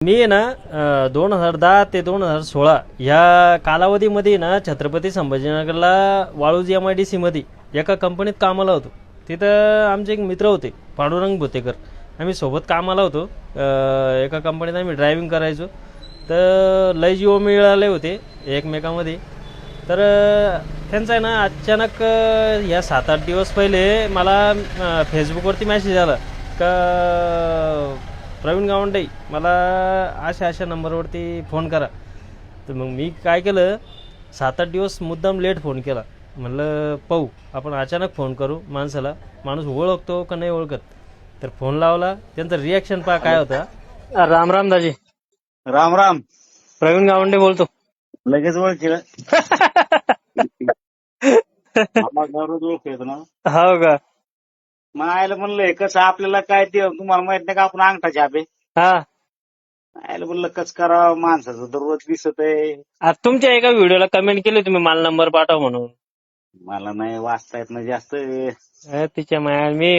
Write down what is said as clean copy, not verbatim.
मी आहे ना 2010 ते 2016 ह्या कालावधीमध्ये ना छत्रपती संभाजीनगरला वाळूज MIDC मध्ये एका कंपनीत कामाला होतो. तिथं आमचे एक मित्र होते पांडुरंग भोतेकर. आम्ही सोबत कामाला होतो. एका कंपनीत आम्ही ड्रायव्हिंग करायचो. तर लय जीव मिळाले होते एकमेकामध्ये. तर त्यांचा आहे ना अचानक या 7-8 दिवस पहिले मला फेसबुकवरती मेसेज आला का प्रवीण गावंडे मला अशा अशा नंबरवरती फोन करा. तर मग मी काय केलं 7-8 दिवस मुद्दाम लेट फोन केला. म्हणलं पाहू आपण अचानक फोन करू माणसाला, माणूस ओळखतो का नाही ओळखत. तर फोन लावला, त्यांचं रिॲक्शन पहा काय होता. राम राम दाजी, राम राम. प्रवीण गावंडे बोलतो. लगेच ओळखील. आम्हाला रोज ओळखत ना. हो का? मग आयला म्हणलं कसं आपल्याला काय ते तुम्हाला माहित नाही का आपण अंगठा छापे. हा, आयला म्हणलं कसं करावं माणसाचं दररोज दिसत आहे. आज तुमच्या एका व्हिडिओला कमेंट केली तुम्ही मला नंबर पाठव म्हणून. मला नाही वाचता येत ना जास्त. तिच्या माया मी